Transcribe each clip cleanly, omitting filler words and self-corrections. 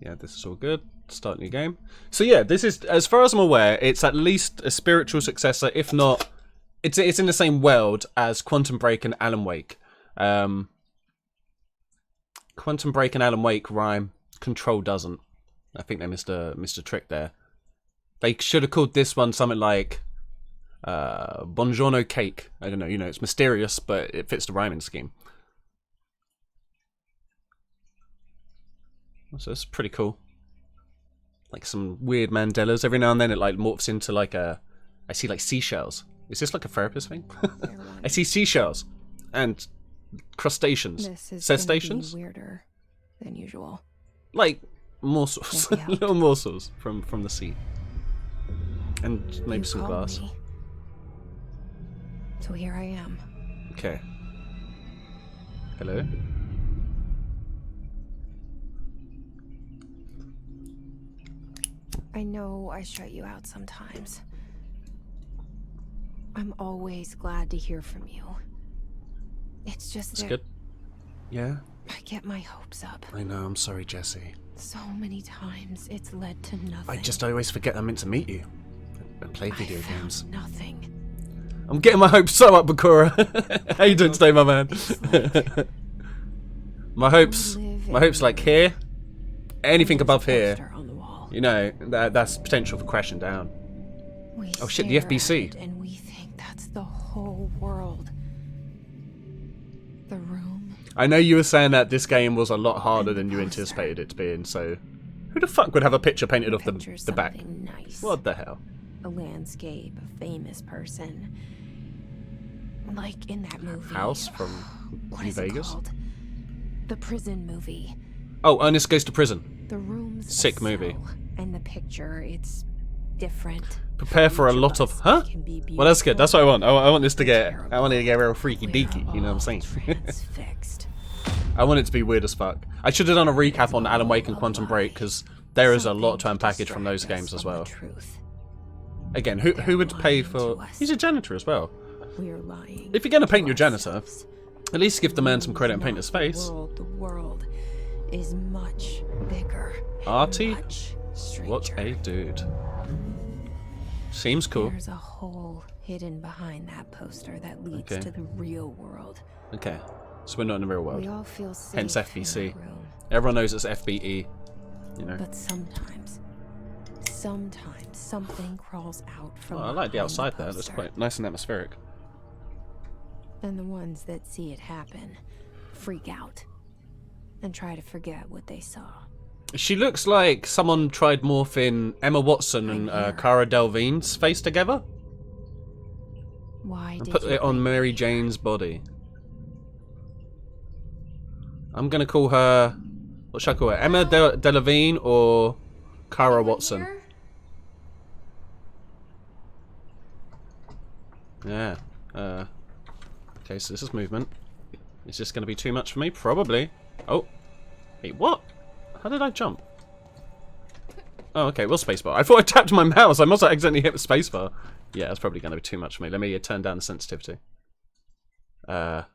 Yeah, this is all good. Start new game. So yeah, this is, as far as I'm aware, it's at least a spiritual successor, if not, it's in the same world as Quantum Break and Alan Wake. Quantum Break and Alan Wake rhyme. Control doesn't. I think they missed a trick there. They should have called this one something like Buongiorno Cake. I don't know. You know, it's mysterious, but it fits the rhyming scheme. So it's pretty cool. Like some weird Mandelas. Every now and then it like morphs into like a... I see like seashells. Is this like a therapist thing? I see seashells and crustaceans. Cetaceans? Weirder than usual. Like morsels. Little morsels from the sea. And maybe some glass. Me. So here I am. Okay. Hello? I know I shut you out sometimes. I'm always glad to hear from you. It's just That's good. Yeah? I get my hopes up. I know, I'm sorry, Jesse. So many times it's led to nothing. I always forget I'm meant to meet you. And play video games. Nothing. I'm getting my hopes so up, Bakura. How you doing today, my man? my hopes like here. Anything above here. You know, that's potential for crashing down. Oh shit, the FBC. And we think that's the whole world. The room. I know you were saying that this game was a lot harder than you anticipated it to be, and so who the fuck would have a picture painted off the back? Nice. What the hell? A landscape, a famous person. Like in that movie. House from New Vegas? Called? The prison movie. Oh, Ernest Goes to Prison. The room's sick movie. And the picture, it's different. Prepare for a lot of... Huh? Well, that's good. That's what I want. I want this to get... I want it to get real freaky deaky. You know what I'm saying? I want it to be weird as fuck. I should have done a recap on Alan Wake and Quantum Break, because there is a lot to unpackage from those games as well. Again, who would pay for... He's a janitor as well. If you're going to paint your janitor, at least give the man some credit and paint his face. The world is much bigger. Artie? What a dude. Seems cool. There's a hole hidden behind that poster that leads to the real world. Okay, so we're not in the real world. We all feel safe. Hence FBC. Everyone knows it's FBE. You know. But sometimes something crawls out from. I like the outside there. That's quite nice and atmospheric. And the ones that see it happen freak out and try to forget what they saw. She looks like someone tried morphing Emma Watson and Cara Delevingne's face together. Why and put it on Mary Jane's body. I'm gonna call her... What should I call her? Emma Delevingne or Cara Watson? Yeah. Okay, so this is movement. Is this gonna be too much for me? Probably. Oh. Wait, what? How did I jump? Oh, okay, well, spacebar. I thought I tapped my mouse. I must have accidentally hit the spacebar. Yeah, that's probably going to be too much for me. Let me turn down the sensitivity. Cara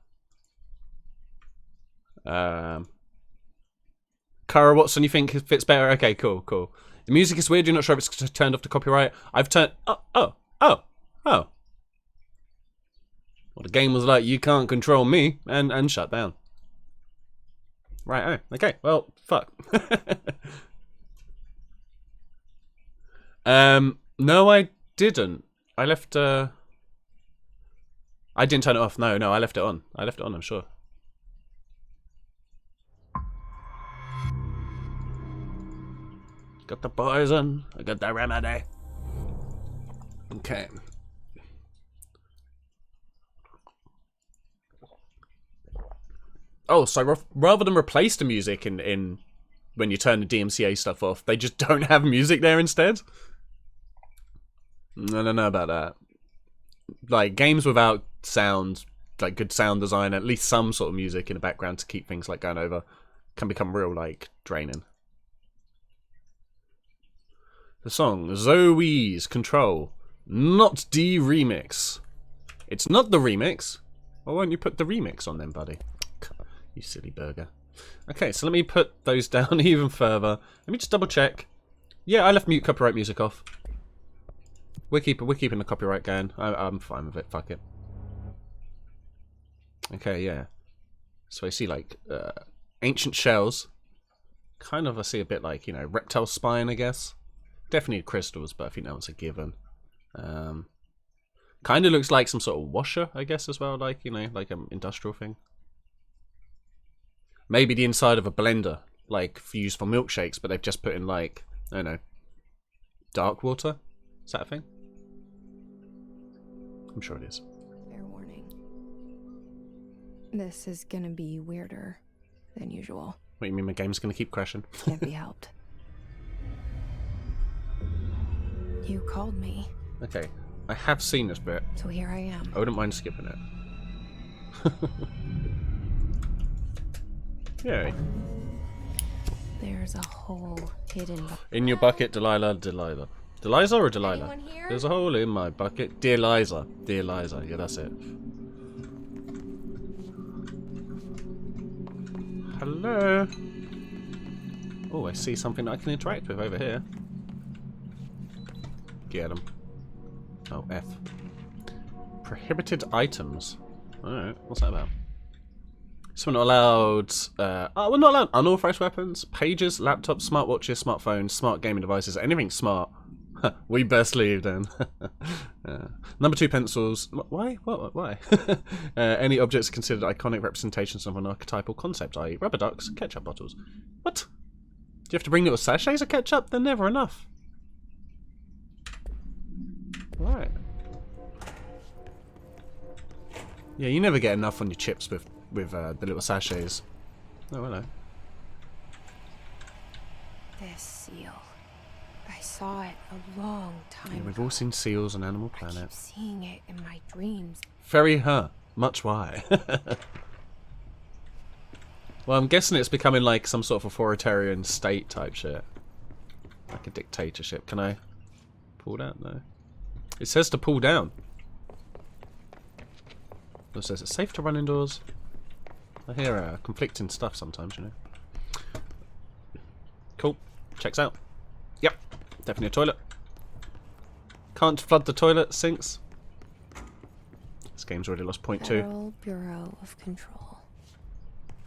Watson, you think fits better? Okay, cool. The music is weird. You're not sure if it's turned off to copyright. I've turned... Oh. Well, the game was like, you can't control me, and shut down. Right, okay, well, fuck. No, I didn't. I left, I didn't turn it off, no, I left it on. I'm sure. Got the poison, I got the remedy. Okay. Oh, so rather than replace the music in when you turn the DMCA stuff off, they just don't have music there instead? I don't know about that. Like, games without sound, like good sound design, at least some sort of music in the background to keep things like going over, can become real, like, draining. The song, Zoe's Control, not the remix. It's not the remix. Why won't you put the remix on then, buddy? You silly burger. Okay, so let me put those down even further. Let me just double check. Yeah, I left mute copyright music off. We're keeping the copyright going. I'm fine with it. Fuck it. Okay, yeah. So I see like ancient shells. Kind of, I see a bit like, you know, reptile spine, I guess. Definitely crystals, but I think that was a given. Kind of looks like some sort of washer, I guess, as well, like, you know, like an industrial thing. Maybe the inside of a blender, like used for milkshakes, but they've just put in like, I don't know, dark water. Is that a thing? I'm sure it is. Fair warning. This is gonna be weirder than usual. What do you mean my game's gonna keep crashing? Can't be helped. You called me. Okay, I have seen this bit. So here I am. I wouldn't mind skipping it. Yay. There's a hole hidden. In your bucket, Delilah. Delilah or Delilah? Anyone here? There's a hole in my bucket. Dear Liza. Dear Liza. Yeah, that's it. Hello. Oh, I see something that I can interact with over here. Get him. Oh, F. Prohibited items. Alright, what's that about? So we're not allowed... we're not allowed unauthorized weapons, pages, laptops, smartwatches, smartphones, smart gaming devices, anything smart. We best leave then. Number 2 pencils. Why? What? Why? Any objects considered iconic representations of an archetypal concept, i.e. rubber ducks, ketchup bottles. What? Do you have to bring little sachets of ketchup? They're never enough. Right. Yeah, you never get enough on your chips with the little sachets. Oh, hello. This seal. I saw it a long time Yeah, we've ago. all seen seals on Animal I Planet. keep seeing it in my dreams. Very much why. Well, I'm guessing it's becoming like some sort of authoritarian state type shit. Like a dictatorship. Can I pull down? No. It says to pull down. It says it's safe to run indoors. I hear conflicting stuff sometimes, you know. Cool. Checks out. Yep. Definitely a toilet. Can't flood the toilet. Sinks. This game's already lost point 2. Federal Bureau of Control.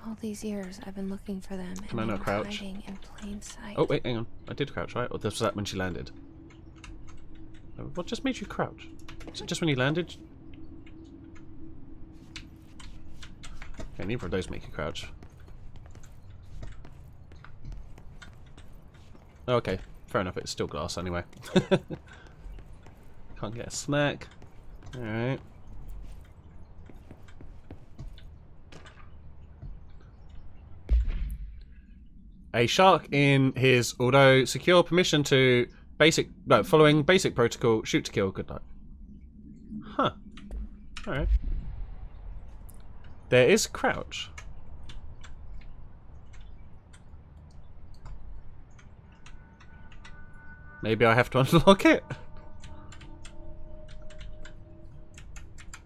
All these years I've been looking for them. Can I not crouch? Hiding in plain sight. Oh, wait, hang on. I did crouch, right? Or was that when she landed? What just made you crouch? Is it just when you landed? Okay, neither of those make you crouch. Oh, okay, fair enough. It's still glass anyway. Can't get a snack. Alright. A shark in his, although secure permission to following basic protocol, shoot to kill, good luck. Huh. Alright. There is crouch. Maybe I have to unlock it?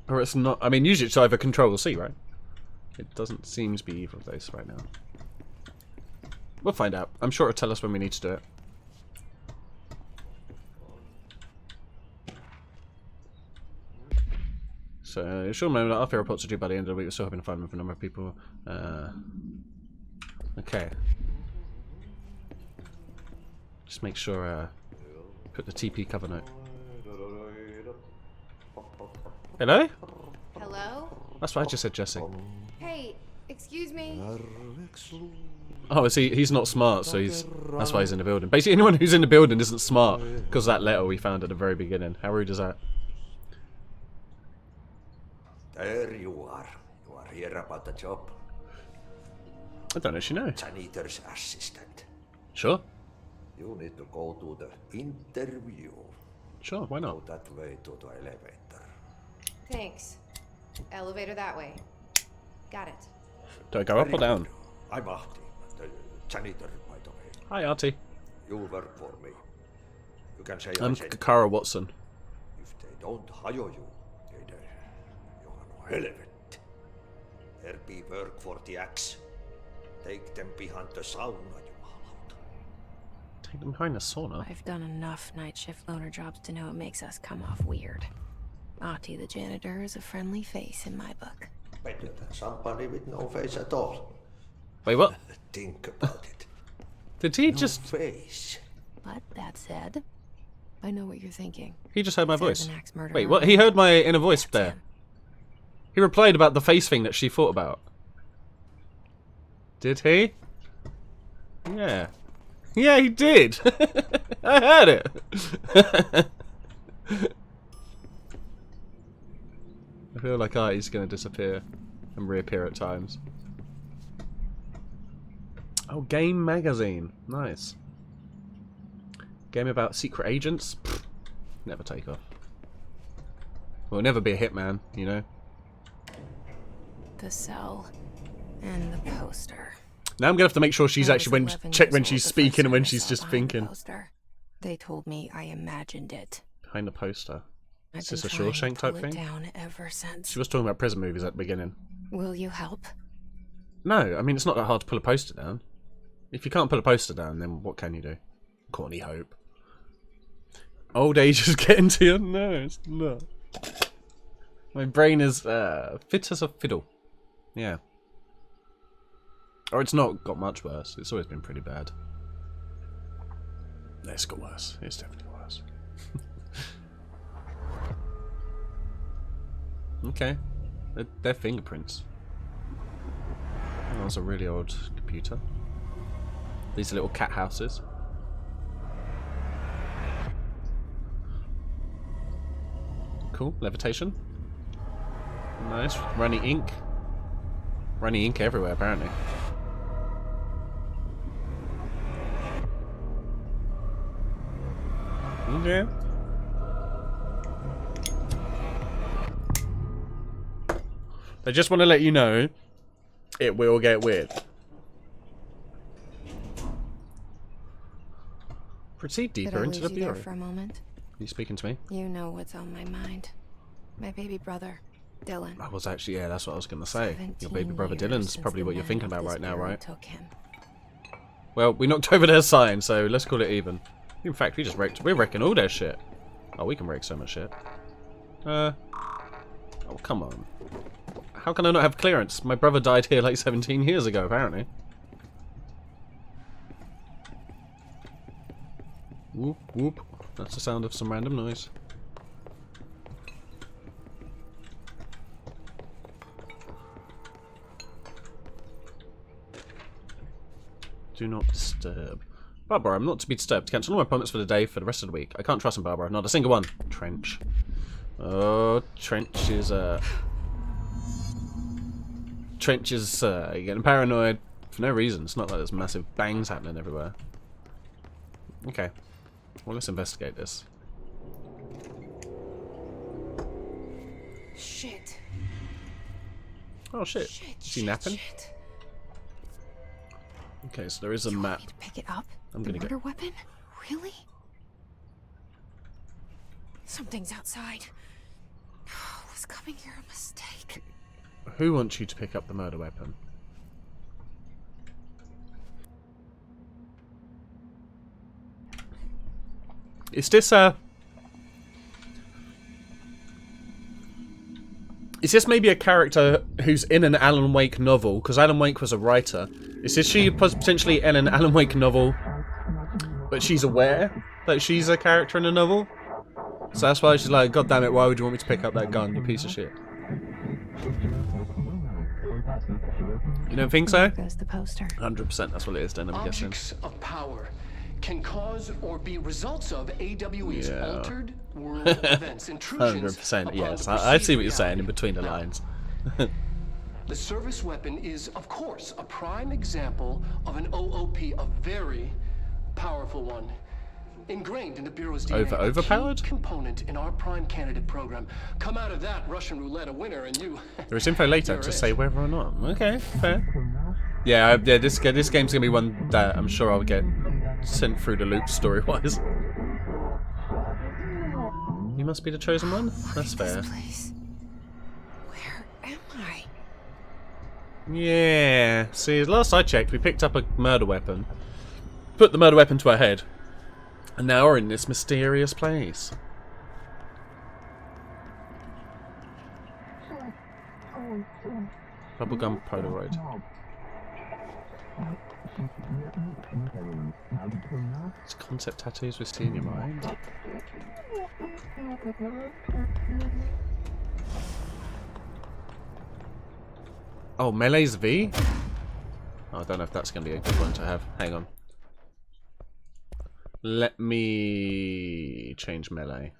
Or it's not, I mean usually it's either control or C, right? It doesn't seem to be either of those right now. We'll find out. I'm sure it'll tell us when we need to do it. So, sure, moment after reports are due by the end of the week, we're still hoping to find with a number of people. Okay. Just make sure, put the TP cover note. Hello? Hello? That's what I just said, Jesse. Hey, excuse me. Oh, is he's not smart, so that's why he's in the building. Basically, anyone who's in the building isn't smart, because of that letter we found at the very beginning. How rude is that? There you are. You are here about the job. I don't actually know. Janitor's assistant. Sure. You need to go to the interview. Sure, why Go not? that way to the elevator. Thanks. Elevator that way. Got it. Do I go up or down? I'm Ahti, the janitor, by the way. Hi, Artie. You work for me. You can say I'm I said, Kara Watson. if they don't hire you, then you are no helvet. There be work for the axe. Take them behind the sauna, jumalauta. Take them behind the sauna? I've done enough night shift loner jobs to know it makes us come off weird. Ahti the janitor is a friendly face in my book. Better than somebody with no face at all. Wait, what? Think about it. Did he No just... face. But that said, I know what you're thinking. He just heard my If there's voice. an axe murderer Wait, what? He heard my inner voice that's there. him. He replied about the face thing that she thought about. Did he? Yeah. Yeah, he did. I heard it. I feel like Artie's going to disappear and reappear at times. Oh, Game Magazine. Nice. Game about secret agents? Pfft, never take off. Will never be a hitman, you know? The cell and the poster. Now I'm going to have to make sure she's I was actually 11 check years when old she's the first speaking and time when I she's saw just behind the thinking. poster. They told me I imagined it. Behind the poster. I've Is this been a trying to Shawshank type pull thing? it down ever since. She was talking about prison movies at the beginning. Will you help? No, I mean, it's not that hard to pull a poster down. If you can't put a poster down, then what can you do? Corny hope. Old age is getting to you? No, it's not. My brain is fit as a fiddle. Yeah. Or it's not got much worse. It's always been pretty bad. No, it's got worse. It's definitely worse. Okay. They're fingerprints. That was a really old computer. These are little cat houses. Cool. Levitation. Nice. Runny ink. Runny ink everywhere, apparently. Okay. I just want to let you know, it will get weird. Proceed Did I deeper into lose the you there bureau. for a moment? Are you speaking to me? You know what's on my mind. My baby brother, Dylan. I was actually, yeah, that's what I was going to say. Your 17 baby brother years Dylan's since probably the what you're men thinking of about this right now, bureau right? Took him. Well, we knocked over their sign, so let's call it even. In fact, we just wrecked. We're wrecking all their shit. Oh, we can wreck so much shit. Oh, come on. How can I not have clearance? My brother died here like 17 years ago, apparently. Whoop, whoop. That's the sound of some random noise. Do not disturb. Barbara, I'm not to be disturbed. Cancel all my appointments for the day for the rest of the week. I can't trust him, Barbara. Not a single one. Trench. Oh, Trench is, Trench is, getting paranoid for no reason. It's not like there's massive bangs happening everywhere. Okay. Well, let's investigate this. Shit. Oh, shit. Shit. Is he napping? Shit. Okay, so there is a You want map. me to pick it up? I'm The gonna murder weapon? Really? Something's outside. Was coming here a mistake? Who wants you to pick up the murder weapon? Is this is this maybe a character who's in an Alan Wake novel? Because Alan Wake was a writer. Is this she potentially in an Alan Wake novel, but she's aware that she's a character in a novel? So that's why she's like, God damn it, why would you want me to pick up that gun, you piece of shit? You don't think so? There goes the poster. 100% that's what it is then, I'm guessing. Objects of power can cause or be results of AWE's Yeah. altered world events, intrusions 100%, upon yes. the I see what you're perceived saying in reality. between the Now, lines. The service weapon is, of course, a prime example of an OOP, a very powerful one. Ingrained in the Bureau's DNA, Overpowered? a key component in our prime candidate program. Come out of that Russian roulette a winner, and you. There is info later You're to it. say whether or not. Okay, fair. Yeah, yeah. This game's gonna be one that I'm sure I'll get sent through the loop story-wise. You must be the chosen one. That's fair. This place. Where am I? Yeah. See, last I checked, we picked up a murder weapon, put the murder weapon to our head, and now we're in this mysterious place. Bubblegum Polaroid. It's concept tattoos with in your mind. Oh, Melee's V? Oh, I don't know if that's going to be a good one to have. Hang on. Let me change Melee.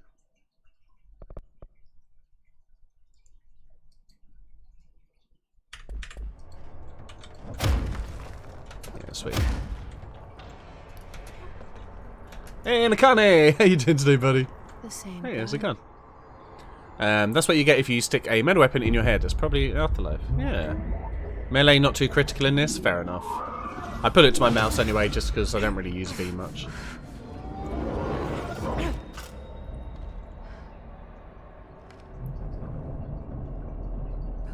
Yeah, sweet. Hey, Nakane! How you doing today, buddy? The same. Hey, there's a gun. That's what you get if you stick a metal weapon in your head. It's probably Afterlife. Yeah. Melee not too critical in this? Fair enough. I put it to my mouse anyway, just because I don't really use V much.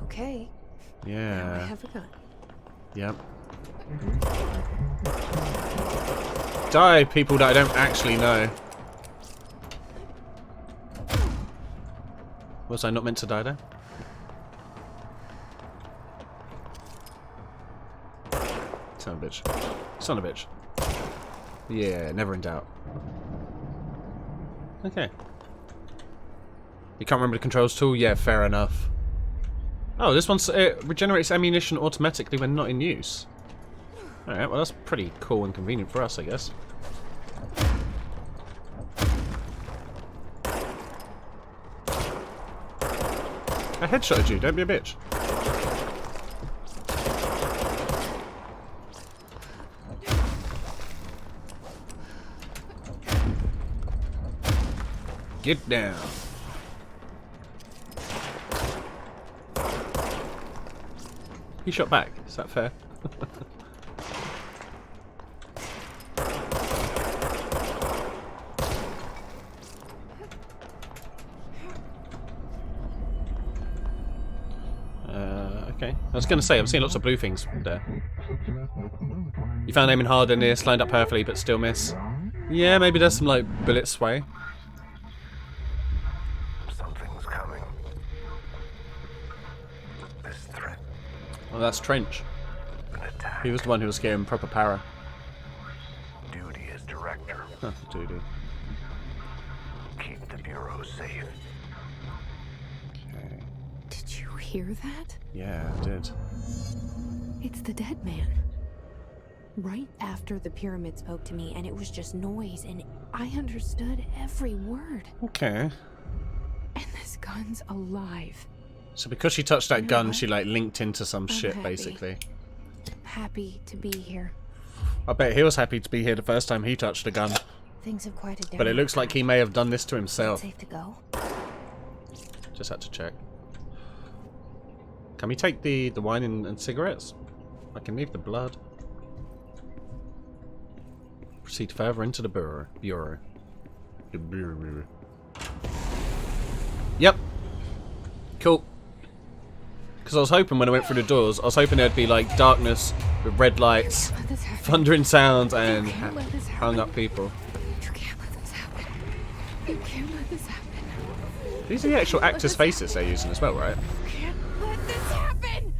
Okay. Yeah. Now I have a gun. Yep. Die, people that I don't actually know. Was I not meant to die there? Son of a bitch. Son of a bitch. Yeah, never in doubt. Okay. You can't remember the controls tool? Yeah, fair enough. Oh, this one's it regenerates ammunition automatically when not in use. Alright, well that's pretty cool and convenient for us, I guess. I headshotted you, don't be a bitch. Get down. He shot back, is that fair? Okay. I was going to say, I'm seeing lots of blue things there. You found aiming hard in this, lined up perfectly, but still miss. Yeah, maybe there's some, like, bullet sway. Something's coming. This threat. Oh, that's Trench. An attack. He was the one who was scaring proper para. Duty as director. Huh, dude. Keep the Bureau safe. Okay. Did you hear that? Yeah, I did. It's the dead man. Right after the pyramid spoke to me, and it was just noise, and I understood every word. Okay. And this gun's alive. So because she touched that You know gun, what? she like linked into some shit, happy. basically. Happy to be here. I bet he was happy to be here the first time he touched a gun. Things have quieted down. But it looks like he may have done this to himself. Safe to go. Just had to check. Can we take the wine and cigarettes? I can leave the blood. Proceed further into the bureau. The bureau. Yep. Cool. Because I was hoping when I went through the doors, I was hoping there'd be like darkness with red lights, Let this happen. thundering sounds, and You can't let this hung happen. up people. You can't let this happen. You can't let this happen. These are the actual actors' faces they're using as well, right? You can't let this happen.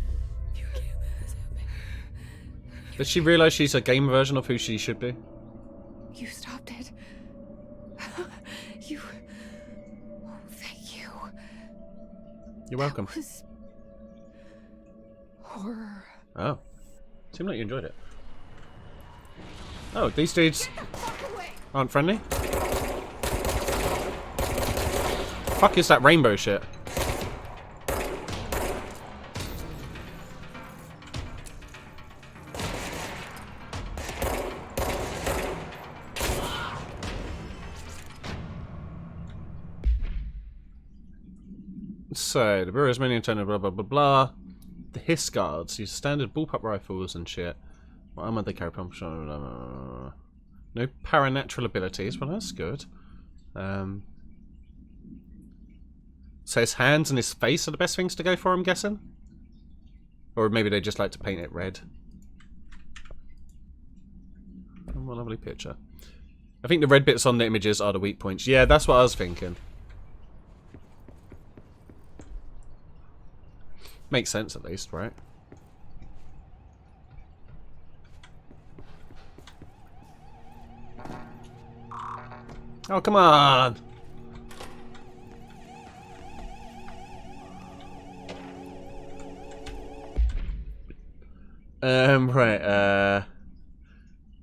You can't let this happen. Does she realise she's a game version of who she should be? You stopped it. You. Oh, thank you. You're welcome. That was horror. Oh. Seemed like you enjoyed it. Oh, these dudes aren't friendly? Fuck is that rainbow shit? So, the Bureau's many intended blah blah blah blah. The Hiss Guards use standard bullpup rifles and shit. What armor they carry? Pump shot. No paranatural abilities. Well, that's good. So his hands and his face are the best things to go for, I'm guessing? Or maybe they just like to paint it red. Oh, what a lovely picture. I think the red bits on the images are the weak points. Yeah, that's what I was thinking. Makes sense at least, right? Oh, come on! Right,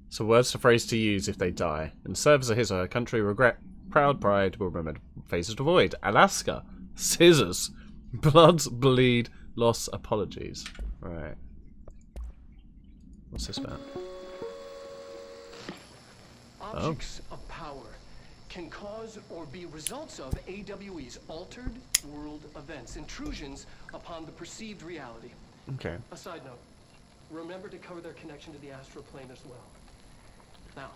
so words to phrase to use if they die. In service of his or her country, regret, proud pride will remember phases to avoid. Alaska. Scissors. Blood, bleed, loss, apologies. Right. What's this about? Objects of power can cause or be results of AWE's altered world events, intrusions upon the perceived reality. Okay. A side note, remember to cover their connection to the astral plane as well. Now,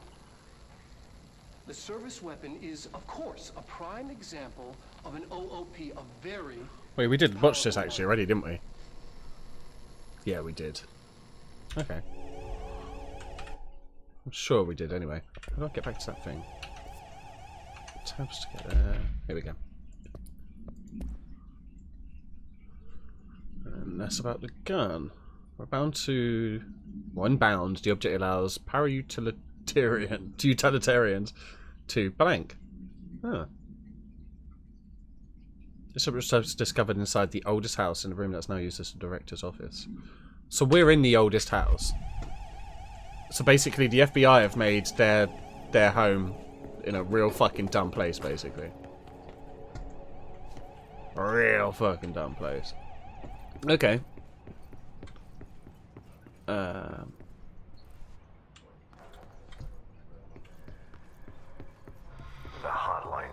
the service weapon is, of course, a prime example of an OOP, a very... Wait, we did watch this actually already, didn't we? Yeah, we did. Okay. I'm sure we did anyway. How do I get back to that thing? Tabs to get there. Here we go. And that's about the gun. We're bound to... When bound, the object allows utilitarians to blank. Huh. This object was discovered inside the oldest house in the room that's now used as the director's office. So we're in the oldest house. So basically the FBI have made their home in a real fucking dumb place, basically. A real fucking dumb place. Okay. The hotline.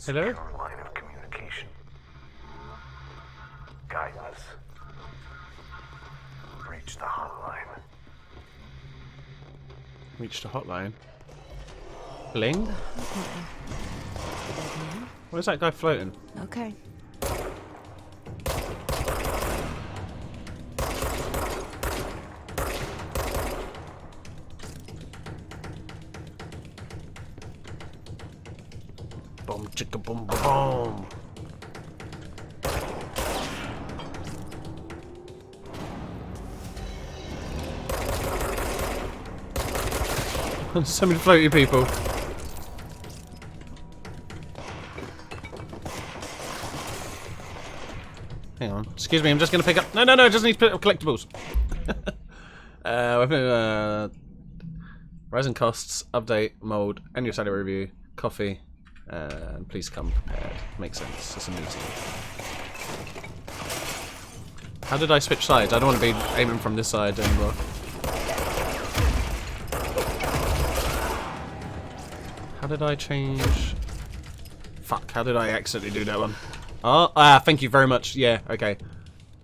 Hello? Secure line of communication. Guidance. Reach the hotline. Reach the hotline. Bling? Where's that guy floating? Okay. Boom, chicka, boom, boom, boom. So many floaty people. Hang on. Excuse me, I'm just going to pick up... No, it doesn't need to pick up collectibles. Rising costs, update, mold, annual salary review, coffee, and please come prepared. Makes sense. It's a meeting. How did I switch sides? I don't want to be aiming from this side anymore. How did I change? Fuck, how did I accidentally do that one? Oh, thank you very much. Yeah, okay.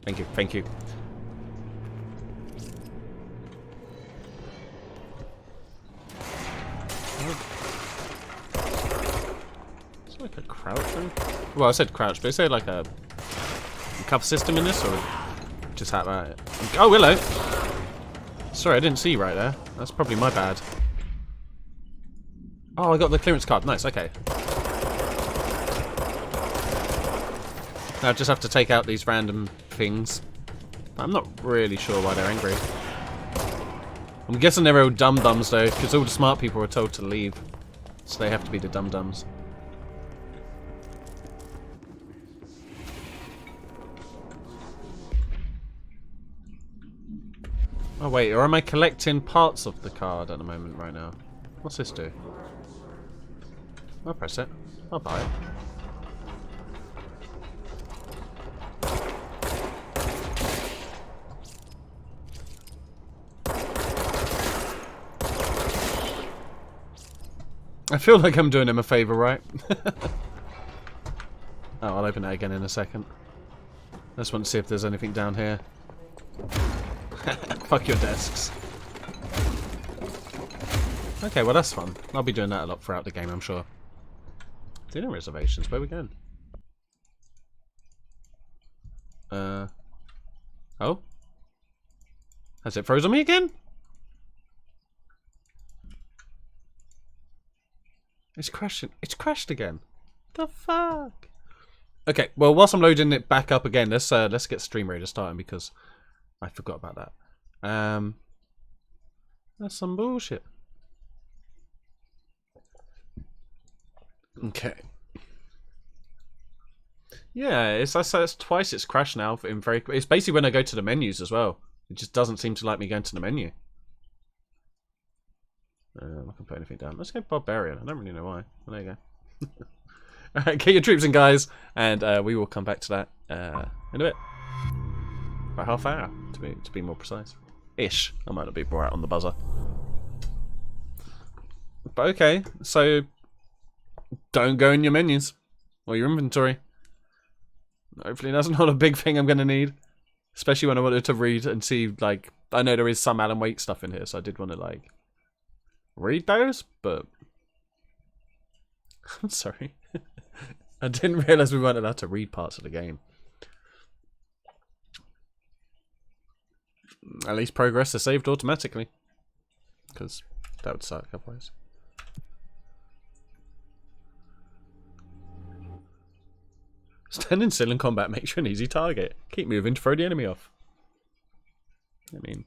Thank you. Is it like a crouch thing? Well, I said crouch, but is there like a cover system in this, or just have that? Oh, hello! Sorry, I didn't see you right there. That's probably my bad. Oh, I got the clearance card. Nice, okay. Now I just have to take out these random things. I'm not really sure why they're angry. I'm guessing they're all dum-dums though, because all the smart people are told to leave. So they have to be the dum-dums. Oh wait, or am I collecting parts of the card at the moment right now? What's this do? I'll press it. I'll buy it. I feel like I'm doing him a favour, right? Oh, I'll open it again in a second. I just want to see if there's anything down here. Fuck your desks. Okay, well that's fun. I'll be doing that a lot throughout the game, I'm sure. Dinner reservations, where are we going? Oh? Has it frozen me again? It's crashing. It's crashed again. The fuck? Okay, well, whilst I'm loading it back up again, let's get Stream Raider starting because I forgot about that. That's some bullshit. Okay. Yeah, it's twice it's crashed now. It's basically when I go to the menus as well. It just doesn't seem to like me going to the menu. I can put anything down. Let's go Barbarian. I don't really know why. Well, there you go. Alright, get your troops in, guys, and we will come back to that in a bit. About half hour, to be more precise. Ish. I might not be right on the buzzer. But okay, so don't go in your menus or your inventory. Hopefully that's not a big thing I'm going to need. Especially when I wanted to read and see, like, I know there is some Alan Wake stuff in here, so I did want to, like, read those, but I'm sorry. I didn't realise we weren't allowed to read parts of the game. At least progress is saved automatically. Because that would suck otherwise. Standing still in combat makes you an easy target. Keep moving to throw the enemy off. I mean,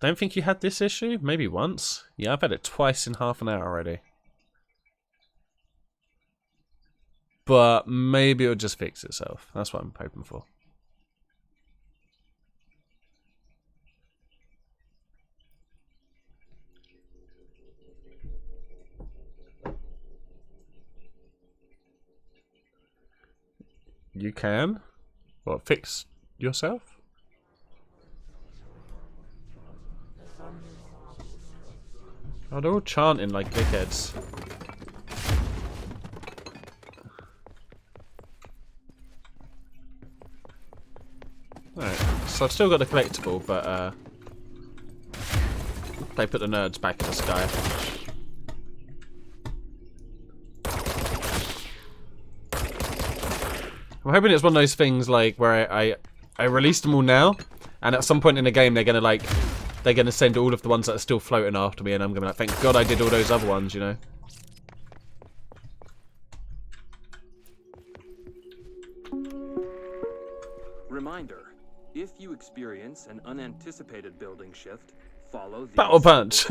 don't think you had this issue? Maybe once? Yeah, I've had it twice in half an hour already. But maybe it'll just fix itself. That's what I'm hoping for. You can? What, fix yourself? Oh, they're all chanting like dickheads. Alright, so I've still got the collectible, but they put the nerds back in the sky. I'm hoping it's one of those things like where I release them all now, and at some point in the game they're gonna send all of the ones that are still floating after me, and I'm gonna be like, thank God I did all those other ones, you know. Reminder: if you experience an unanticipated building shift, follow the Battle Punch.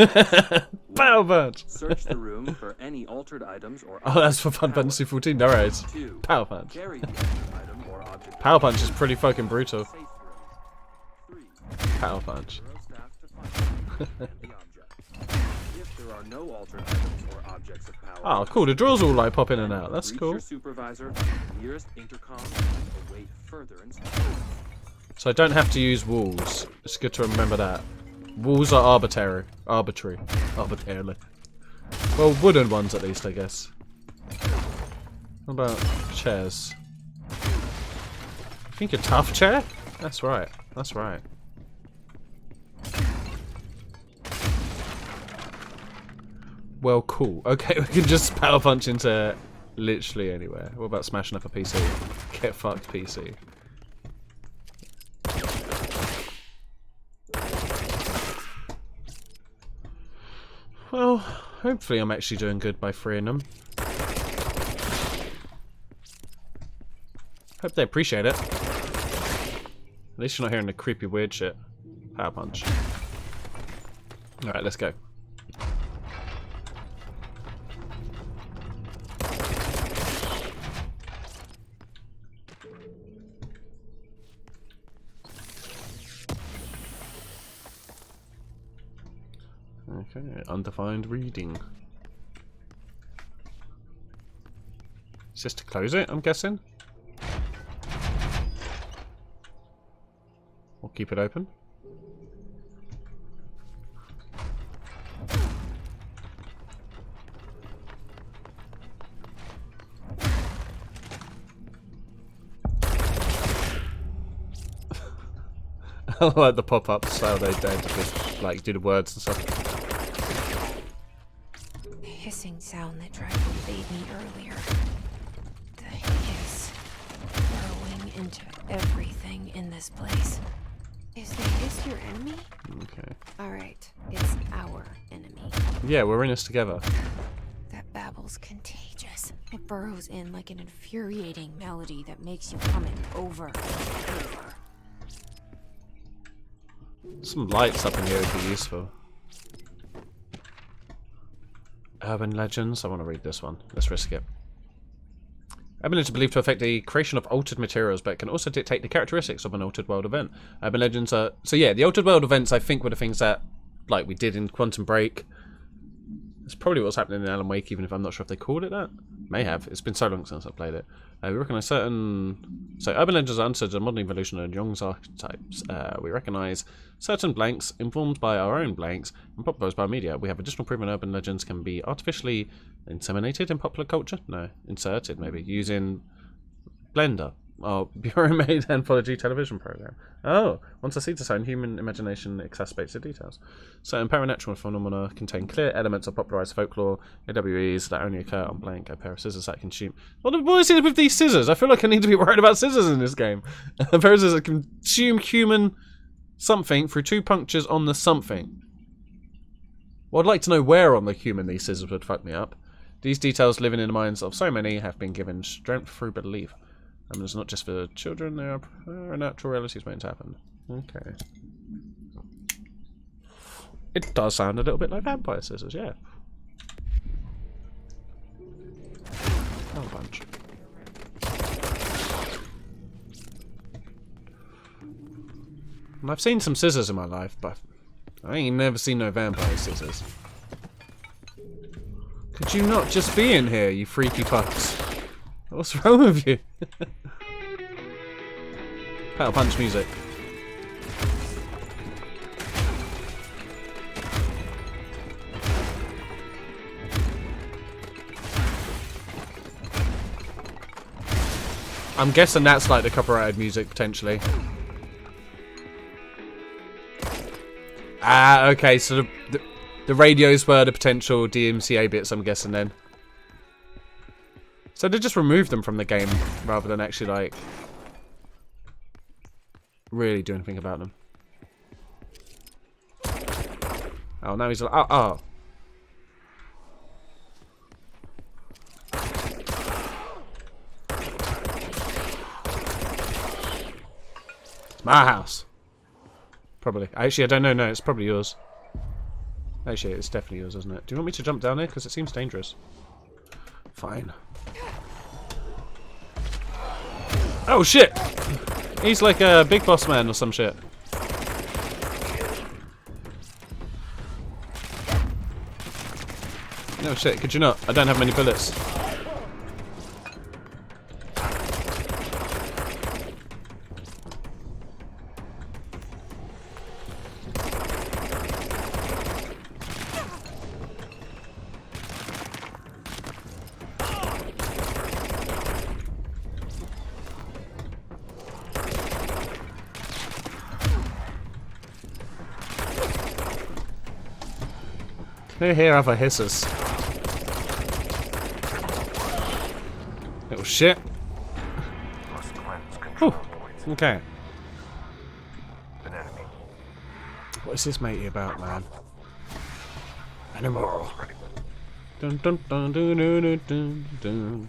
Battle Punch. Search the room for any altered items or Oh, that's for Final Fantasy 14. No worries. 2. Power Punch. Carry the item or object. Power Punch is pretty fucking brutal. Safe room. 3. Power Punch. Zero staff to find the object. If there are no altered items or objects of power. Oh, cool. The drawers all like pop in and out. That's reach cool. your supervisor, the nearest intercom, and await further instructions. So I don't have to use walls. It's good to remember that. Walls are arbitrary. Arbitrarily. Well, wooden ones at least, I guess. What about chairs? I think a tough chair? That's right. That's right. Well, cool. Okay, we can just power punch into literally anywhere. What about smashing up a PC? Get fucked, PC. Well, hopefully I'm actually doing good by freeing them. Hope they appreciate it. At least you're not hearing the creepy weird shit. Power punch. Alright, let's go. Okay, undefined reading. Is this to close it, I'm guessing? Or keep it open? I like the pop-ups, how they dare to just, like, do the words and stuff. The hissing sound that tried to invade me earlier. The hiss, burrowing into everything in this place. Is the hiss your enemy? Okay. Alright, it's our enemy. Yeah, we're in this together. That babble's contagious. It burrows in like an infuriating melody that makes you hum it over and over. Some lights up in here would be useful. Urban legends. I want to read this one. Let's risk it. Urban legends are believed to affect the creation of altered materials, but can also dictate the characteristics of an altered world event. Urban legends are... So yeah, the altered world events, I think, were the things that, like, we did in Quantum Break. It's probably what's happening in Alan Wake, even if I'm not sure if they called it that. May have. It's been so long since I played it. We recognise certain... So, urban legends are answered to modern evolution of Jung's archetypes. We recognise certain blanks informed by our own blanks and popularized by media. We have additional proven urban legends can be artificially inseminated in popular culture. No, inserted maybe, using Blender. Oh, bureau-made anthology television program. Oh, once a seed is sown, human imagination exacerbates the details. Certain paranatural phenomena contain clear elements of popularized folklore, AWEs that only occur on blank. A pair of scissors that consume... What is it with these scissors? I feel like I need to be worried about scissors in this game. A pair of scissors that consume human something through 2 punctures on the something. Well, I'd like to know where on the human these scissors would fuck me up. These details living in the minds of so many have been given strength through belief. I mean, it's not just for children, there are natural realities waiting to happen. Okay. It does sound a little bit like vampire scissors, yeah. Oh, a bunch. And I've seen some scissors in my life, but I ain't never seen no vampire scissors. Could you not just be in here, you freaky fucks? What's wrong with you? Power punch music. I'm guessing that's like the copyrighted music, potentially. Ah, okay, so the radios were the potential DMCA bits, I'm guessing then. So they just removed them from the game rather than actually like really do anything about them. Oh, now he's like, oh. It's my house. Probably. Actually, I don't know. No, it's probably yours. Actually, it's definitely yours, isn't it? Do you want me to jump down there? Because it seems dangerous. Fine. Oh shit! He's like a big boss man or some shit. No shit, could you not? I don't have many bullets. Here other hisses. Little shit. Oh, okay. What is this matey about, man? Animal. Dun dun dun dun dun dun dun dun.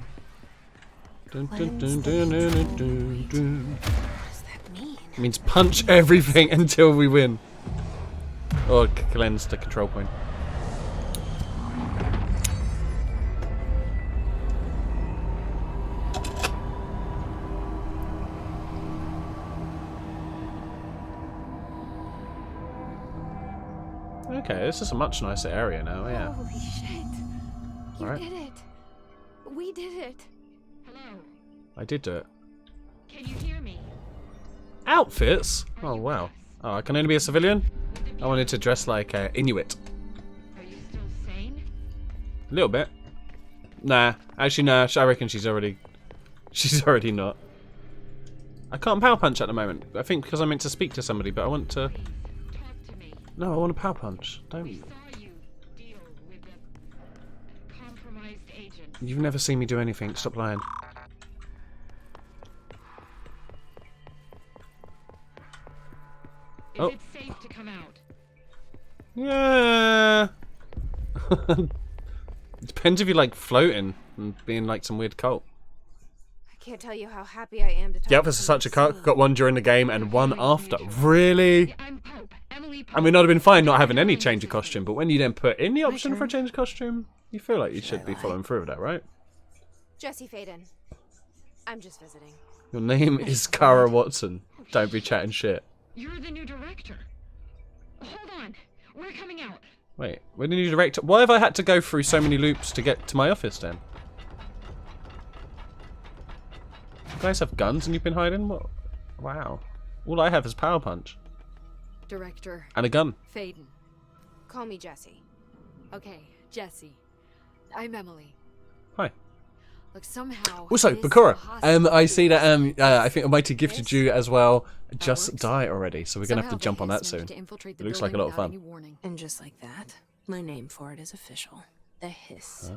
Dun dun dun dun dun dun dun. What does that mean? It means punch everything until we win. Or cleanse the control point. Okay, this is a much nicer area now, yeah. Holy shit. You Alright. did it. We did it. Hello. I did do it. Can you hear me? Outfits? Oh, wow. Oh, I can only be a civilian? I wanted to dress like Inuit. Are you still sane? A little bit. Nah. Actually, nah. I reckon she's already not. I can't power punch at the moment. I think because I'm meant to speak to somebody, but I want to... Talk to me. No, I want to power punch. We Don't... saw you deal with a compromised agent. You've never seen me do anything. Stop lying. It depends if you like floating and being like some weird cult. I can't tell you how happy I am to talk The to outfits are such a someone cut. Got one during the game and one after. Really? I'm Pope. Emily Pope. I mean, I'd have been fine not having any change of costume, but when you then put in the option for a change of costume, you feel like you should be following through with that, right? Jesse Faden. I'm just visiting. Your name is Kara Watson. Don't be chatting shit. You're the new director. Hold on. We're coming out. Wait, when did you direct? Why have I had to go through so many loops to get to my office then? You guys have guns and you've been hiding? What? Wow. All I have is Power Punch. Director And a gun. Faden. Call me Jesse. Okay, Jesse. I'm Emily. Hi. Look, somehow. Also, this Bakura, hospital I see that is- I think Almighty gifted you as well. Just works. died already, so we're gonna have to Somehow jump on the that Hiss soon. managed to infiltrate the It looks like a building lot of without fun. any warning. And just like that, my name for it is official. The hiss.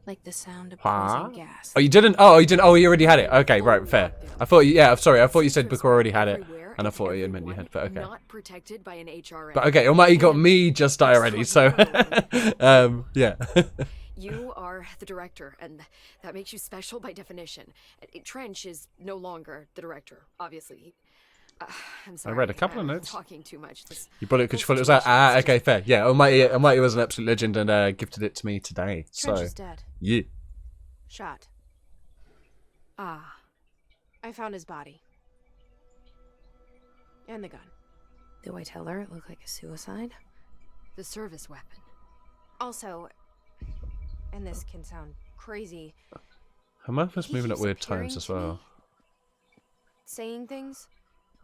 Like the sound of Huh? poison gas. Oh, you didn't? Oh, you didn't? Oh, you already had it. Okay, right, fair. I thought, yeah, I'm sorry. I thought you said Bakura already had it, Everywhere and I thought you meant you everyone had. But okay. Not protected by an HRA. But okay, Almighty got me just die already, so yeah. You are the director, and that makes you special by definition. Trench is no longer the director, obviously. I'm sorry. read a couple of I'm notes. Talking too much. This You bought it because you whole thought it was that. situation is Okay, fair. Yeah, Almighty was an absolute legend and gifted it to me today. Trench So is dead. yeah. Shot. Ah, I found his body. And the gun. Do I tell her it looked like a suicide? the service weapon. Also, and this can sound crazy, Her mouth is He moving at keeps weird appearing times as to me. well. saying things.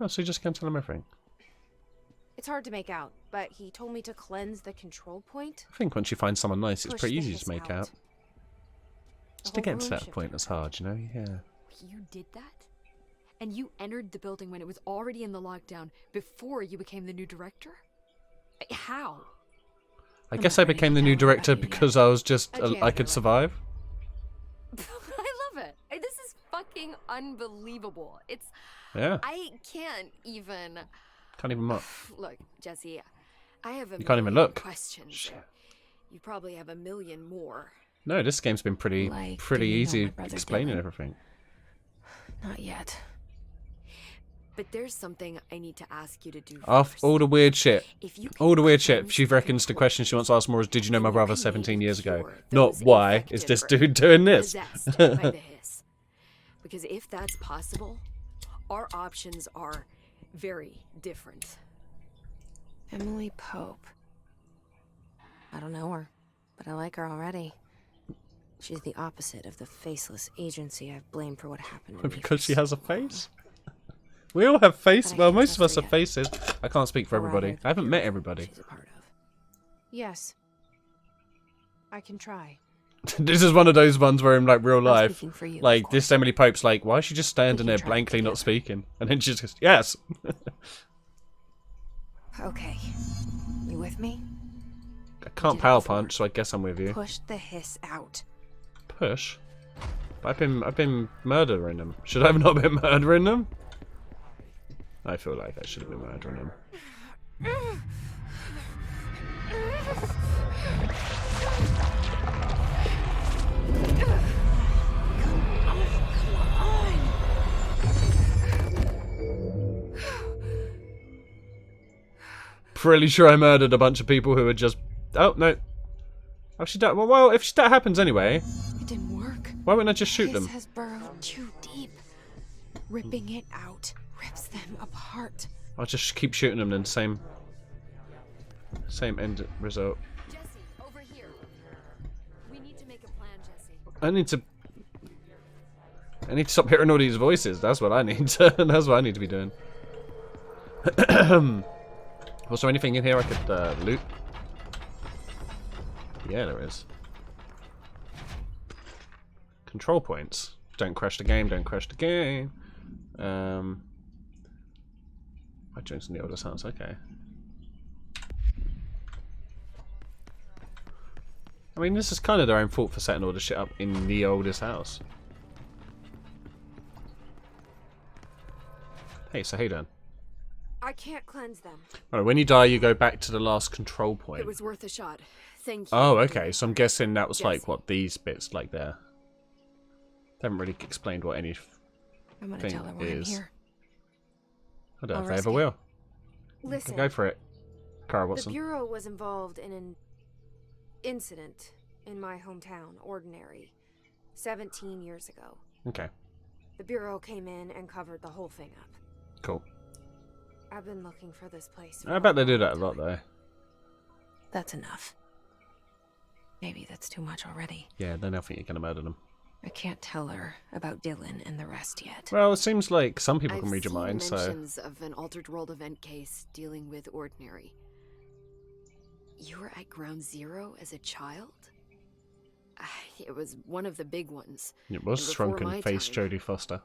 Oh, so you just can't tell him everything. It's hard to make out, but he told me to cleanse the control point. I think once you find someone nice, it's Push pretty the easy hiss to make out. out. The To get whole to room that shifted point that's hard, you know? Yeah. You did that? And you entered the building when it was already in the lockdown before you became the new director? How? I I'm guess not I ready became to the new tell her director about you yet. because I was just, A I janitor could like survive. I love it. This is fucking unbelievable. It's. Yeah. I can't even. Can't even look. Look, Jesse, I have a You can't even million look. questions. Shit. You probably have a million more. No, this game's been pretty Like, pretty do you know easy my brother explaining Dylan? everything. Not yet. But there's something I need to ask you to do Off first. all the weird shit. If you All the can weird shit. cleanse She the reckons the control question she wants to ask more is, did you know my then brother can 17 years ago? cure Not those why is infected this or dude doing this? possessed by the hiss. Because if that's possible, our options are very different. Emily Pope. I don't know her, but I like her already. She's the opposite of the faceless agency I've blamed for what happened to me. Because for she has a so long. face? We all have face. But I Well, can't most of trust us her have yet. faces. I can't speak for Or rather, everybody. the I haven't met pyramid everybody. She's a part of. Yes. I can try. This is one of those ones where in like real I'm life, speaking for you, of like course. this Emily Pope's like, why is she just standing can there try blankly not together. speaking? And then she just goes, yes. Okay. You with me? I can't did it power before. punch, so I guess I'm with you. Push the hiss out. Push. But I've been murdering them. Should I have not been murdering them? I feel like I should have been murdering them. Pretty sure I murdered a bunch of people who were just. Oh no. Oh, she died. Well, if that happens anyway, It didn't work. why wouldn't I just shoot Hiss them? has burrowed too deep. Ripping it out rips them apart. I'll just keep shooting them then. Same end result. Jesse, over here. We need to make a plan, Jesse. I need to stop hearing all these voices. That's what I need to. That's what I need to be doing. Was there anything in here I could loot? Yeah, there is. Control points. Don't crash the game. Don't crash the game. I joined in the oldest house. Okay. I mean, this is kind of their own fault for setting all the shit up in the oldest house. Hey, so hey Dan. I can't cleanse them. Right, when you die, you go back to the last control point. It was worth a shot. Thank you. Oh, okay. So I'm guessing that was like Jesse. what these bits like there. They haven't really explained what any I'm gonna thing tell her why I'm is. here. I don't know I'll if they risk ever it. will. Listen, Go for it, Cara the Watson. Bureau was involved in an incident in my hometown, Ordinary, 17 years ago. Okay, The Bureau came in and covered the whole thing up. cool. I've been looking for this place. I for bet they do long that a lot time. though. That's enough. Maybe that's too much already. Yeah, then I think you're gonna murder them. I can't tell her about Dylan and the rest yet. Well, it seems like some people can I've read your seen mind, so mentions of an altered world event case dealing with Ordinary. You were at Ground Zero as a child? It was one of the big ones. it was Before Shrunken my Face time. Jodie Foster.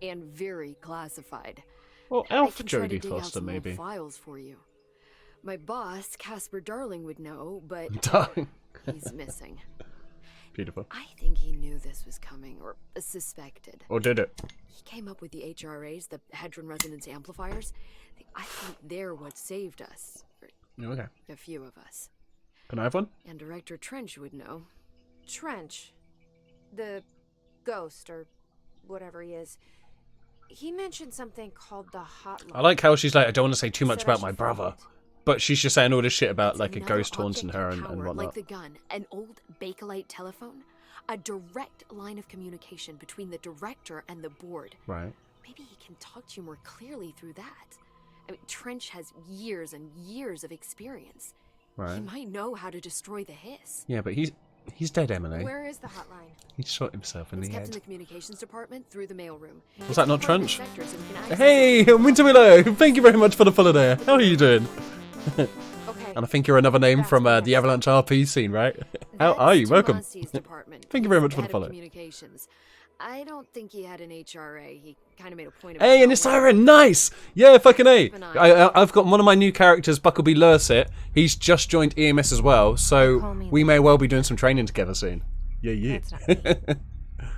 And very classified. Or I Elf can try to Jodie dig out Foster, some old maybe. files for you. My boss, Casper Darling, would know, but Darling. he's missing. Beautiful. I think he knew this was coming, or suspected. Or did it? He came up with the HRAs, the Hadron Resonance Amplifiers. I think they're what saved us. Or Okay. a few of us. Can I have one? And Director Trench would know. Trench, the ghost or whatever he is, he mentioned something called the hotline. I like how she's like, I don't want to say too much Said I about my should brother. find it. But she's just saying all this shit about It's like a another ghost haunting object her of and power, whatnot. like the gun, an old Bakelite telephone, a direct line of communication between the director and the board. Right. Maybe he can talk to you more clearly through that. I mean, Trench has years and years of experience. He Right. might know how to destroy the hiss. Yeah, but he's dead, Emily. Where is the hotline? He shot himself in It's the kept in the head. communications department through the mailroom. Was that not Trench? Hey! Hey, Winter Willow! Thank you very much for the follow there. How are you doing? Okay. And I think you're another name from the Avalanche RP scene, right? How are you? Welcome. Thank you very much for the follow. Communications. I don't think he had an HRA. He kind of made a point of. Hey, and it's Siren, nice! Yeah, fucking A. I've got one of my new characters, Buckleby Lurset. He's just joined EMS as well, so we may well be doing some training together soon. Yeah, yeah. That's not me.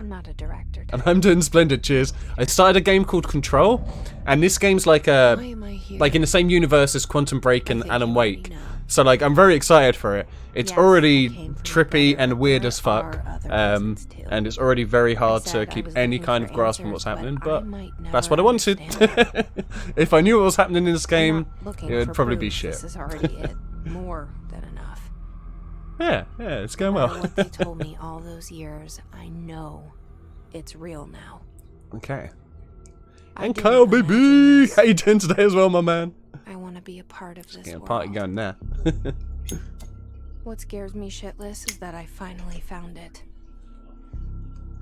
I'm not a director. And I'm doing splendid, cheers. I started a game called Control, and this game's like Why am I here? like in the same universe as Quantum Break and think Alan you Wake. already know. So like I'm very excited for it. It's Yes, already I came from trippy there. and weird There as fuck. are other reasons, too. And it's already very hard to said I keep was any looking kind for of grasp on answers, what's but happening, I but might that's never what I wanted. understand. If I knew what was happening in this I'm game, not looking it would for probably be proof. shit. This is already it. More than enough. Yeah, it's going No matter well. what they told me all those years, I know it's real now. Okay. I And didn't Kyle, imagine baby! this. How you doing today as well, my man? I want to be a part of this Getting a world. party going there. What scares me shitless is that I finally found it.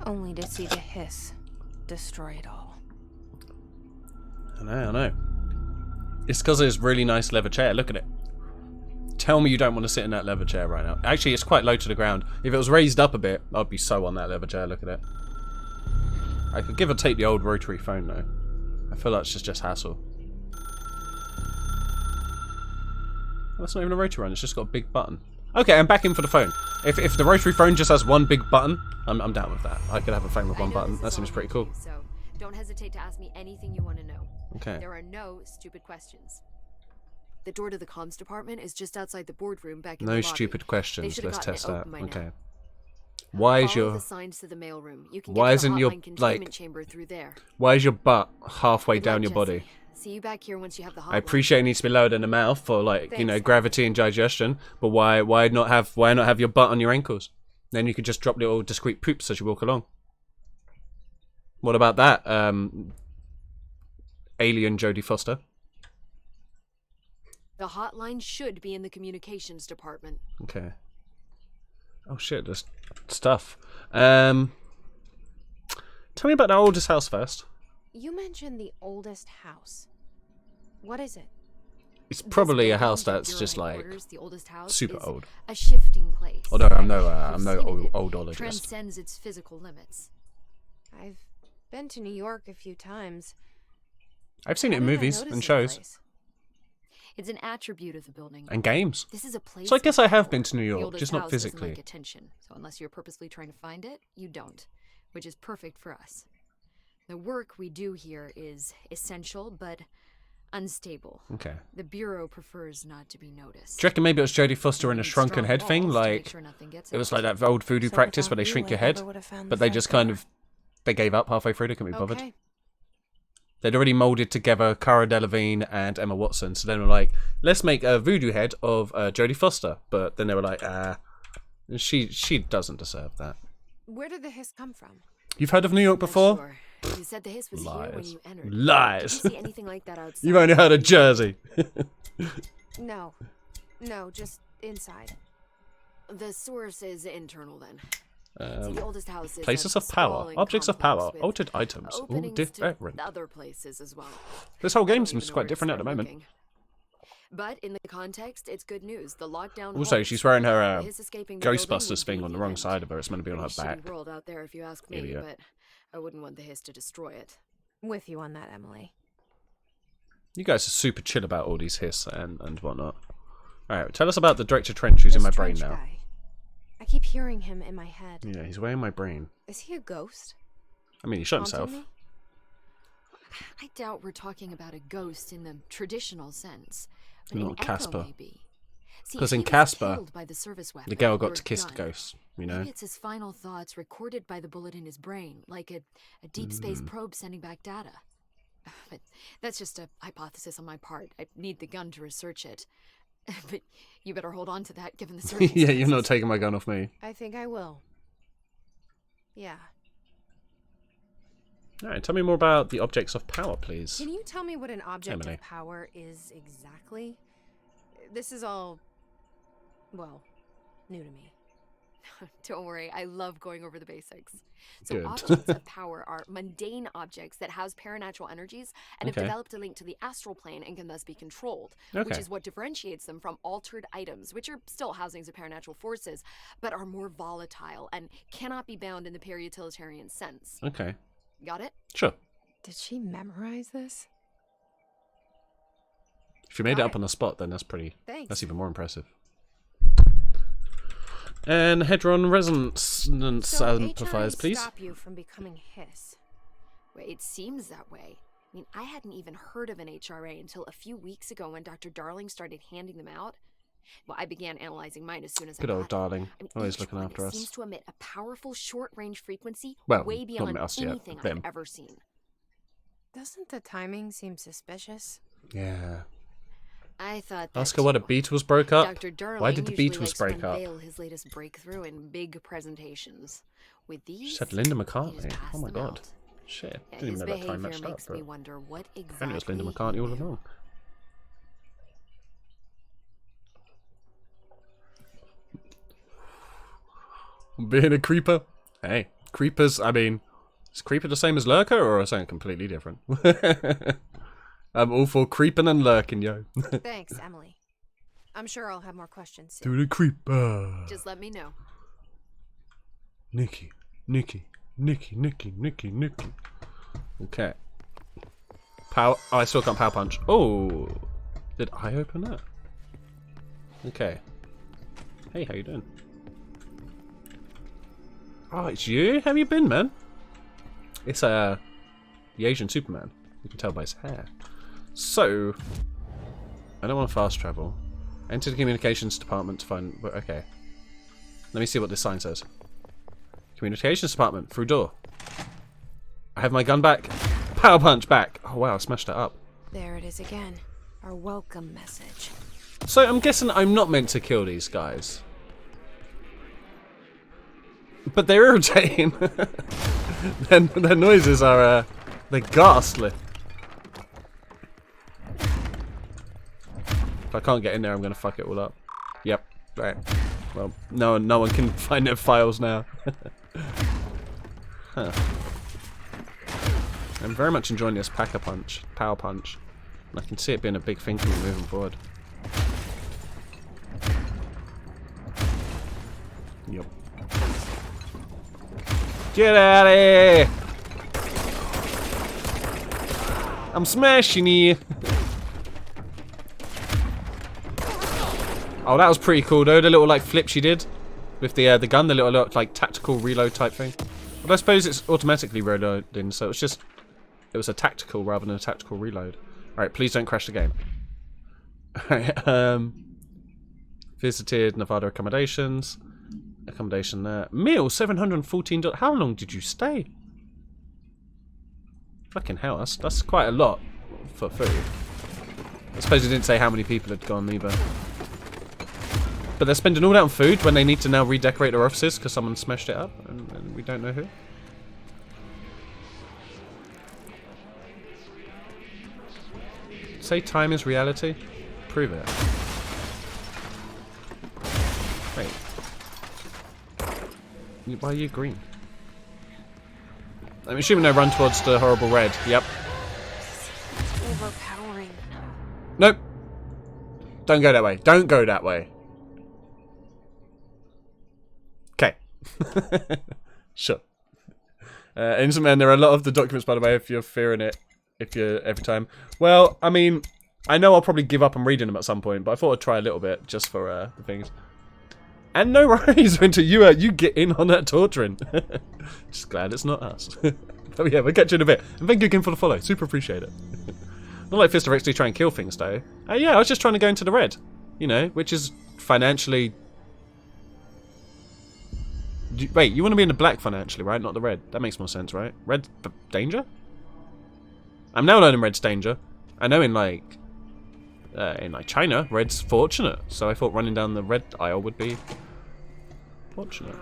Only to see the hiss destroy it all. I know. It's because of this really nice leather chair. Look at it. Tell me you don't want to sit in that leather chair right now. Actually, it's quite low to the ground. If it was raised up a bit, I'd be so on that leather chair. Look at it. I could give or take the old rotary phone, though. I feel like it's just hassle. That's not even a rotary one. It's just got a big button. Okay, I'm back in for the phone. If the rotary phone just has one big button, I'm down with that. I could have a phone with I one know button. this That is seems all pretty new cool. to you, So don't hesitate to ask me anything you want to know. Okay. There are no stupid questions. The door to the comms department is just outside the boardroom back in No the lobby. stupid They questions. should have Let's gotten test it that. open by now. Okay. Why is Follow your the signs to the mailroom. You can Why get to the isn't your, hotline containment like- chamber through there. butt halfway Good down luck, your body? Jesse. See you back here once you have the hotline. I appreciate it needs to be lower than the mouth for like Thanks. gravity and digestion, but why not have your butt on your ankles? Then you could just drop little discreet poops as you walk along. What about that, alien Jodie Foster? The hotline should be in the communications department. Okay. Oh shit, there's stuff. Tell me about the oldest house first. You mentioned the oldest house. What is it? It's probably a This house building, that's Bureau just like headquarters, the oldest house, super is old. a shifting place. Although I'm no You've seen it. oldologist. Transcends its physical limits. I've been to New York a few times. I've seen it How in did I movies notice and this shows place? It's an attribute of the building. and games. This is a place. So I guess of I have power. been to New The York, oldest just not house doesn't physically. like attention, so unless you're purposely trying to find it, you don't, which is perfect for us. The work we do here is essential, but Unstable. Okay. The Bureau prefers not to be noticed. Do you reckon maybe it was Jodie Foster in a Need shrunken strong head thing? walls to make Like, sure nothing gets it was out. like that old voodoo So practice where without they you, shrink your I head. never would have found the But they front just kind door. of, they gave up halfway through, they couldn't be bothered. Okay. They'd already moulded together Cara Delevingne and Emma Watson, so then they were like, let's make a voodoo head of Jodie Foster. But then they were like, she doesn't deserve that. Where did the hiss come from? You've heard of New York Not before? sure. You said the hiss was here when Lies. you entered. Lies. Did you see anything like that outside? You've only heard of Jersey. No. No, just inside. The source is internal then. See, the oldest house is Places a of power. sprawling Objects of complex power. with Altered items. All openings to different. other places as well. This whole I game don't seems even know quite where to different at the start moment. looking. But in the context, it's good news. The lockdown Also, holds. she's wearing her The hiss escaping the building Ghostbusters would thing be on the the wrong end. side of her. It's meant to be on her Pretty back. shitty world out there, if you ask me, Idiot. but I wouldn't want the hiss to destroy it. With you on that, Emily. You guys are super chill about all these hiss and whatnot. Alright, tell us about the Director Trench who's in my This brain Trench now. guy. I keep hearing him in my head. Yeah, he's way in my brain. Is he a ghost? I mean, he shot Haunting himself. me? I doubt we're talking about a ghost in the traditional sense. But Not an echo, Casper. maybe. See, 'Cause he in was Casper, killed by the service weapon, The girl or got to kiss the gun. ghost, you know? Maybe it's his final thoughts recorded by the bullet in his brain, like a deep space probe sending back data. But that's just a hypothesis on my part. I need the gun to research it. But you better hold on to that, given the circumstances. Yeah, you're not taking my gun off me. I think I will. Yeah. Alright, tell me more about the objects of power, please. Can you tell me what an object Emily. of power is exactly? This is all, well, new to me. Don't worry, I love going over the basics. So Good. objects of power are mundane objects that house paranatural energies and have Okay. developed a link to the astral plane and can thus be controlled, which Okay. is what differentiates them from altered items, which are still housings of paranatural forces, but are more volatile and cannot be bound in the peri-utilitarian sense. Okay, Got it? sure. Did she memorize this? If you made it Got up it. on the spot, then that's Thanks. that's even more impressive. And Hadron resonance So amplifiers, HRA please. stop you from becoming hiss. Well, it seems that way. I mean, I hadn't even heard of an HRA until a few weeks ago when Dr. Darling started handing them out. Well, I began analyzing mine as soon as Good I old got darling. I mean, Always each looking one after seems us. to emit a powerful short-range frequency Well, way not beyond us yet, anything them. I've ever seen. Doesn't the timing seem suspicious? Yeah. I thought that Ask her what a too. Beatles broke up. Dr. Darling Why did the usually Beatles likes break to up? unveil his latest breakthrough in big presentations. With these, She said Linda he just McCartney. passed Oh my them god. out. Shit. Yeah, Didn't his even know that time behavior matched up. makes me But wonder what exactly apparently it was Linda he McCartney all knew. along. Being a creeper? Hey, creepers, I mean, is creeper the same as lurker or something completely different? I'm all for creeping and lurking, yo. Thanks, Emily. I'm sure I'll have more questions soon. Do the creeper. Just let me know. Nikki. Okay. Power. Oh, I still can't power punch. Oh, did I open that? Okay. Hey, how you doing? Oh, it's you? How you been, man? It's the Asian Superman. You can tell by his hair. So, I don't want to fast travel. Enter the communications department to find. Okay. Let me see what this sign says. Communications department, through door. I have my gun back. Power punch back. Oh wow, I smashed it up. There it is again. Our welcome message. So I'm guessing I'm not meant to kill these guys. But they're irritating. their noises are, they're ghastly. If I can't get in there, I'm gonna fuck it all up. Yep, right. Well, no one can find their files now. Huh. I'm very much enjoying this power punch. I can see it being a big thing for me moving forward. Yep. Get out of here! I'm smashing you! Oh, that was pretty cool though, the little like flip she did with the gun, the little like tactical reload type thing. But I suppose it's automatically reloading, so it was a tactical rather than a tactical reload. Alright, please don't crash the game. Alright, visited Nevada accommodations. Accommodation there. Meal, $714. How long did you stay? Fucking hell, that's quite a lot for food. I suppose it didn't say how many people had gone either. But they're spending all that on food when they need to now redecorate their offices because someone smashed it up and we don't know who. Say time is reality. Prove it. Wait. Why are you green? I'm assuming they run towards the horrible red. Yep. It's overpowering. Nope. Don't go that way. Don't go that way. Okay. Sure. Innocent Man, there are a lot of the documents, by the way, if you're fearing it. If you're every time. Well, I mean, I know I'll probably give up on reading them at some point, but I thought I'd try a little bit just for the things. And no worries, Winter, you get in on that torturing. Just glad it's not us. But yeah, we'll catch you in a bit. And thank you again for the follow. Super appreciate it. Not like Fist of actually try and kill things, though. Yeah, I was just trying to go into the red. You know, which is financially... Wait, you want to be in the black financially, right? Not the red. That makes more sense, right? Red danger? I'm now learning red's danger. I know in like China, red's fortunate. So I thought running down the red aisle would be fortunate.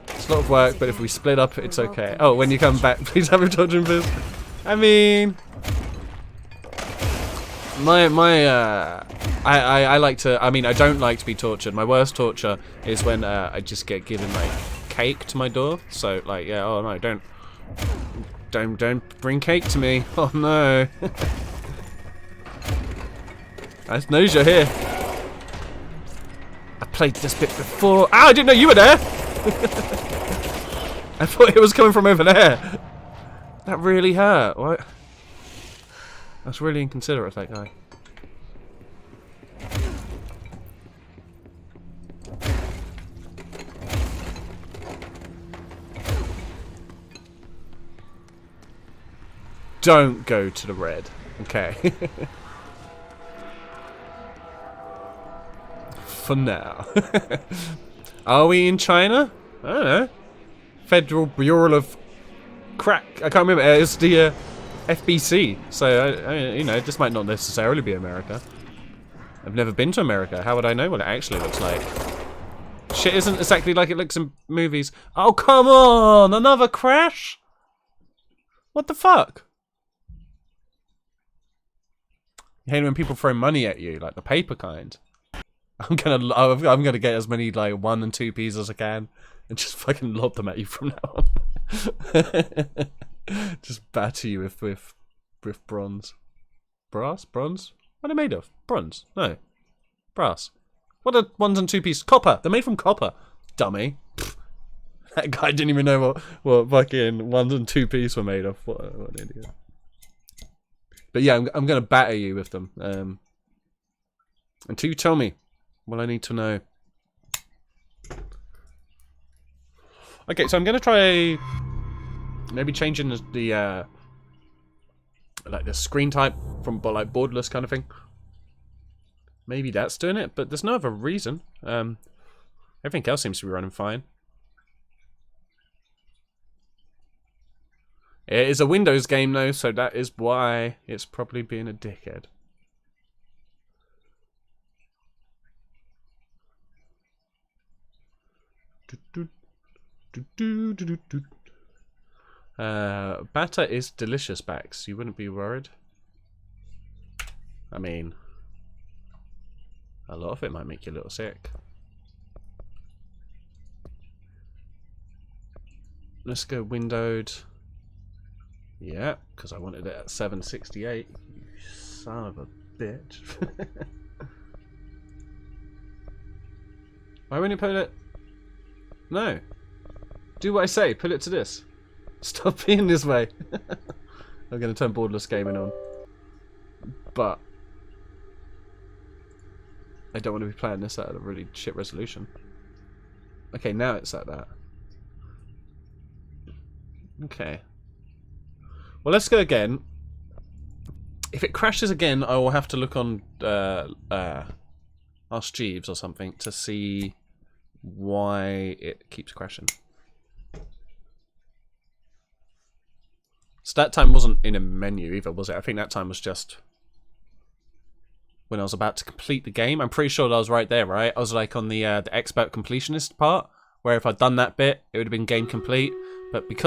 It's a lot of work, but if we split up, it's okay. Oh, when you come back, please have your children first. I mean, I like to. I mean, I don't like to be tortured. My worst torture is when I just get given like cake to my door. So like, yeah, oh no, don't bring cake to me. Oh no. I knows you're here. I played this bit before. Ah, I didn't know you were there. I thought it was coming from over there. That really hurt. What? That's really inconsiderate, that guy. Don't go to the red. Okay. For now. Are we in China? I don't know. Federal Bureau of Crack. I can't remember. It's the FBC. So, you know, this might not necessarily be America. I've never been to America. How would I know what it actually looks like? Shit isn't exactly like it looks in movies. Oh, come on! Another crash? What the fuck? You hate when people throw money at you, like the paper kind. I'm gonna get as many like 1 and 2 Ps as I can, and just fucking lob them at you from now on. Just batter you with bronze, brass, bronze. What are they made of? Bronze? No, brass. What are 1s and 2 Ps? Copper. They're made from copper. Dummy. That guy didn't even know what fucking 1s and 2 Ps were made of. What an idiot. But yeah, I'm gonna batter you with them. Until you tell me what I need to know. Okay, so I'm gonna try maybe changing the like the screen type from like borderless kind of thing. Maybe that's doing it, but there's no other reason. Everything else seems to be running fine. It is a Windows game though, so that is why it's probably being a dickhead. Batter is delicious, Bax. You wouldn't be worried. I mean, a lot of it might make you a little sick. Let's go windowed. Yeah, because I wanted it at 768. You son of a bitch. Why wouldn't you put it? No. Do what I say. Put it to this. Stop being this way. I'm going to turn borderless gaming on. But I don't want to be playing this at a really shit resolution. Okay, now it's at that. Okay. Well, let's go again. If it crashes again, I will have to look on Ask Jeeves or something to see why it keeps crashing. So that time wasn't in a menu either, was it? I think that time was just when I was about to complete the game. I'm pretty sure that I was right there, right? I was like on the expert completionist part, where if I'd done that bit, it would have been game complete. But because